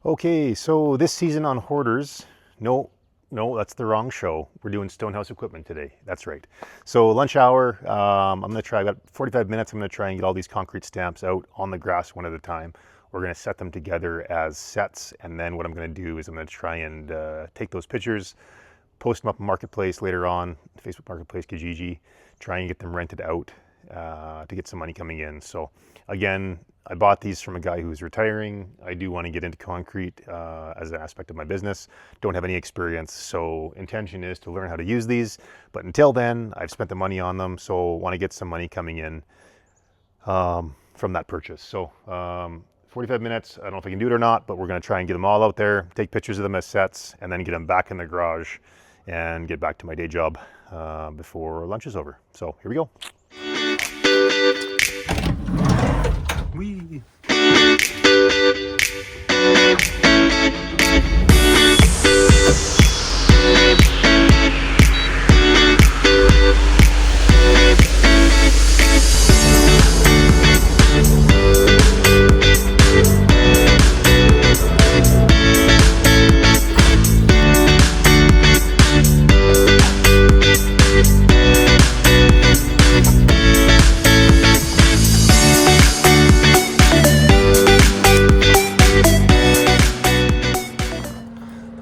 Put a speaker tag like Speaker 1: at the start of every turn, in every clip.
Speaker 1: Okay, so this season on Hoarders, no, that's the wrong show. We're doing Stonehouse equipment today. That's right. So lunch hour, I'm gonna try, I've got 45 minutes. I'm gonna try and get all these concrete stamps out on the grass one at a time. We're gonna set them together as sets, and then what I'm gonna do is I'm gonna try and take those pictures, post them up in Marketplace later on, Facebook Marketplace, Kijiji, try and get them rented out to get some money coming in. So again, I bought these from a guy who's retiring. I do want to get into concrete as an aspect of my business. Don't have any experience, so intention is to learn how to use these. But until then, I've spent the money on them, so want to get some money coming in from that purchase. So 45 minutes, I don't know if I can do it or not, but we're going to try and get them all out there, take pictures of them as sets, and then get them back in the garage and get back to my day job before lunch is over. So here we go. Whee!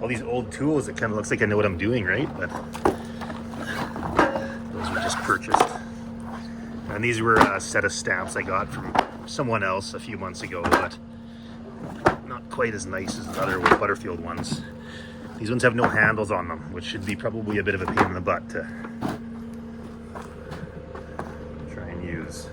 Speaker 1: These old tools, it kind of looks like I know what I'm doing, right? But those were just purchased. And these were a set of stamps I got from someone else a few months ago, but not quite as nice as the other Butterfield ones. These ones have no handles on them, which should be probably a bit of a pain in the butt to try and use.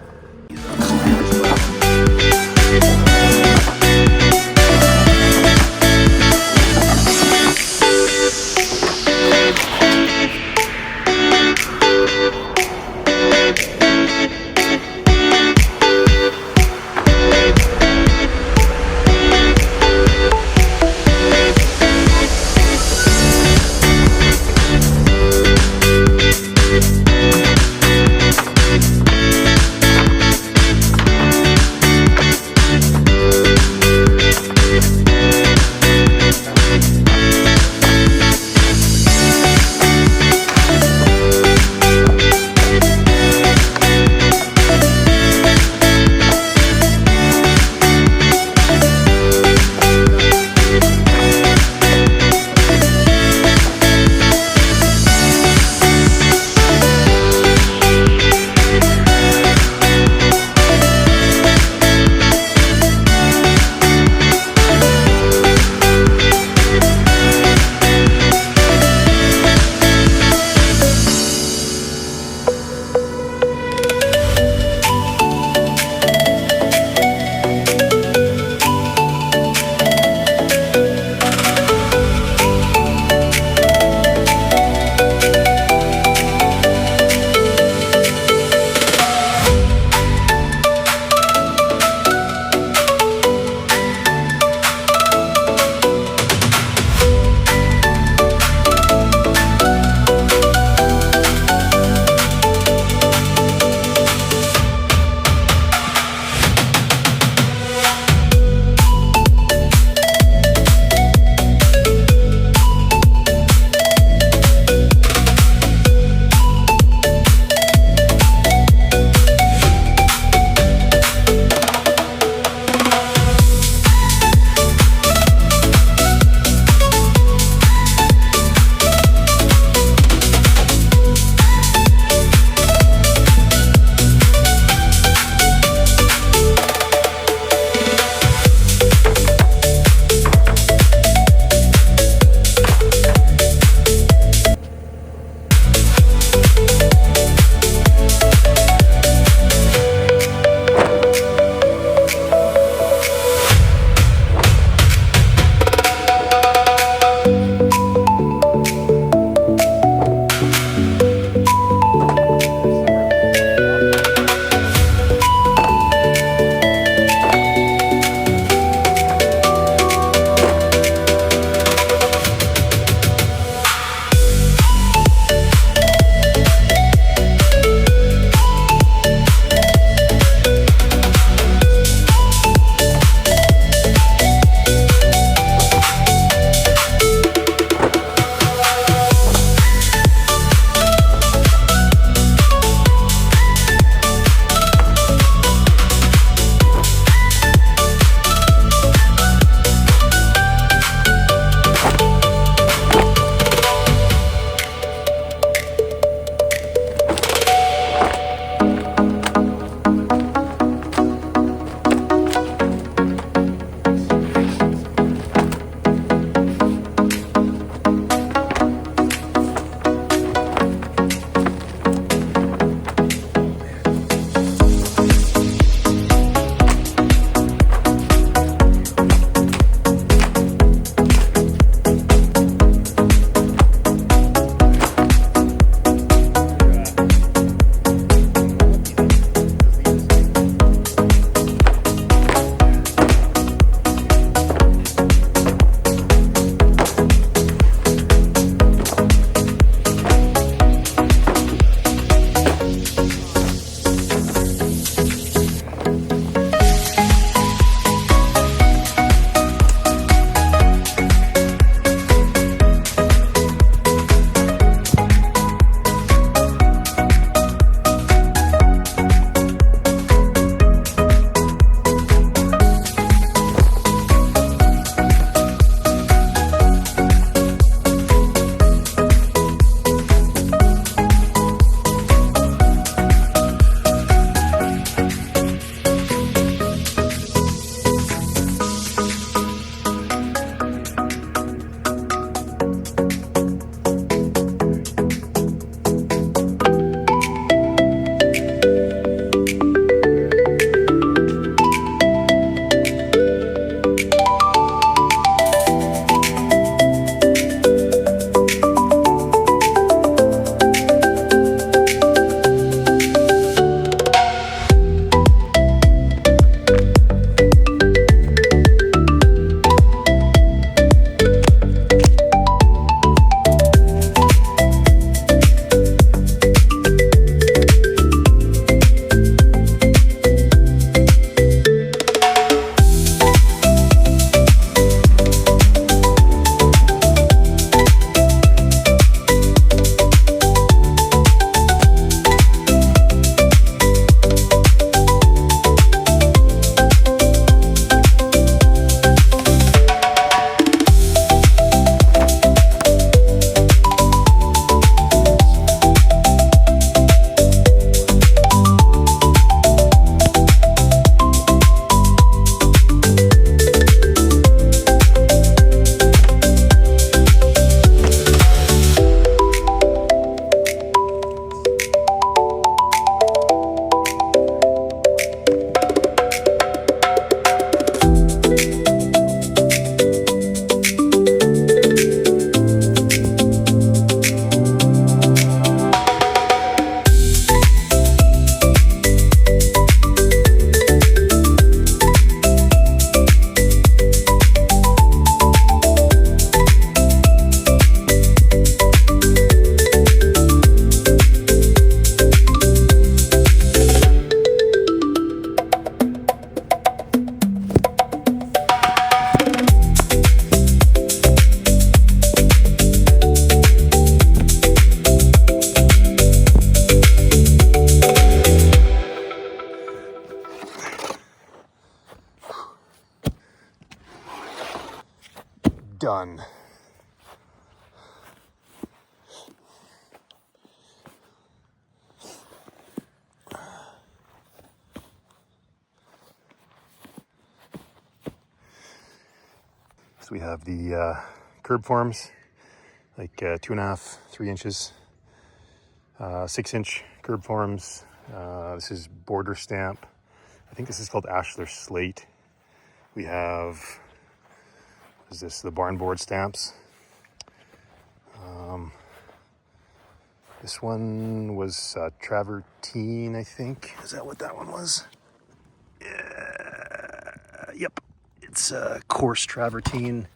Speaker 1: done. So we have the curb forms, like 2.5, 3 inches, 6-inch curb forms. This is border stamp. I think this is called Ashlar Slate. We have, what is this, the barn board stamps. This one was travertine, I think. Is that what that one was? Yep, it's coarse travertine.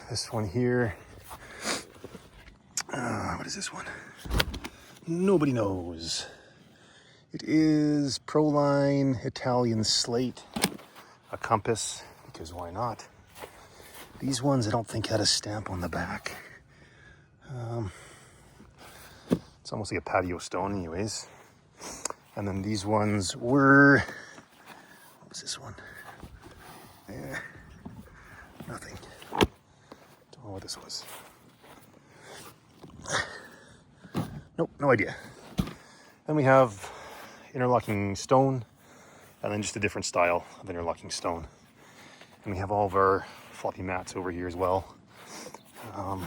Speaker 1: This one here, what is this one? Nobody knows. It is Proline Italian Slate, a compass, because why not? These ones I don't think had a stamp on the back. It's almost like a patio stone anyways. And then these ones were, what was this one? Nothing. Don't know what this was. Nope, no idea. Then we have interlocking stone, and then just a different style of interlocking stone. And we have all of our floppy mats over here as well. I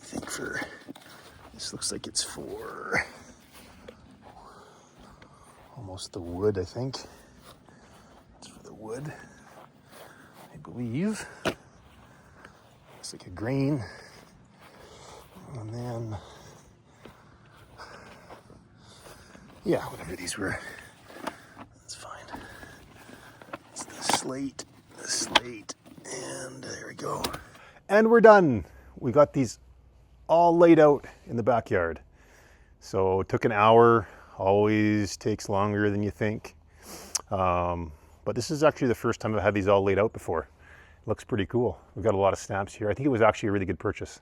Speaker 1: think for, this looks like it's for almost the wood, I think. It's for the wood, I believe. Looks like a grain. And then, yeah, whatever these were, that's fine. It's the slate, and there we go. And we're done. We got these all laid out in the backyard. So it took an hour, always takes longer than you think. But this is actually the first time I've had these all laid out before. It looks pretty cool. We've got a lot of stamps here. I think it was actually a really good purchase.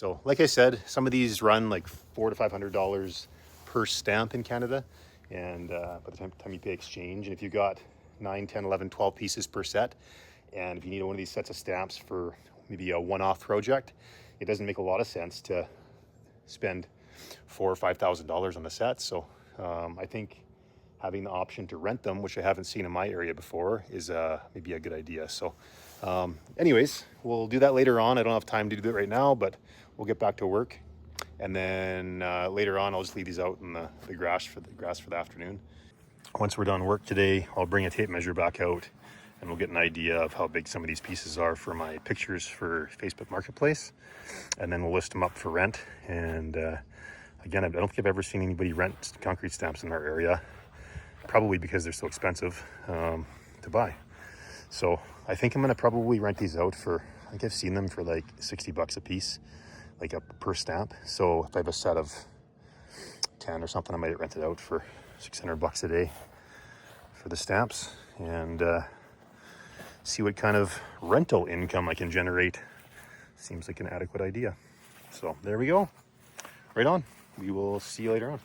Speaker 1: So like I said, some of these run like $400 to $500 per stamp in Canada. And by the time you pay exchange, and if you've got 9, 10, 11, 12 pieces per set, and if you need one of these sets of stamps for maybe a one-off project, it doesn't make a lot of sense to spend $4,000 or $5,000 on a set. So I think having the option to rent them, which I haven't seen in my area before, is maybe a good idea. So anyways, we'll do that later on. I don't have time to do that right now, but we'll get back to work. And then later on, I'll just leave these out in the grass for the afternoon. Once we're done work today, I'll bring a tape measure back out, and we'll get an idea of how big some of these pieces are for my pictures for Facebook Marketplace. And then we'll list them up for rent. And again, I don't think I've ever seen anybody rent concrete stamps in our area, probably because they're so expensive to buy. So I think I'm gonna probably rent these out for, I think I've seen them for like $60 a piece, like a per stamp. So if I have a set of 10 or something, I might rent it out for $600 a day for the stamps, and see what kind of rental income I can generate. Seems like an adequate idea. So there we go. Right on. We will see you later on.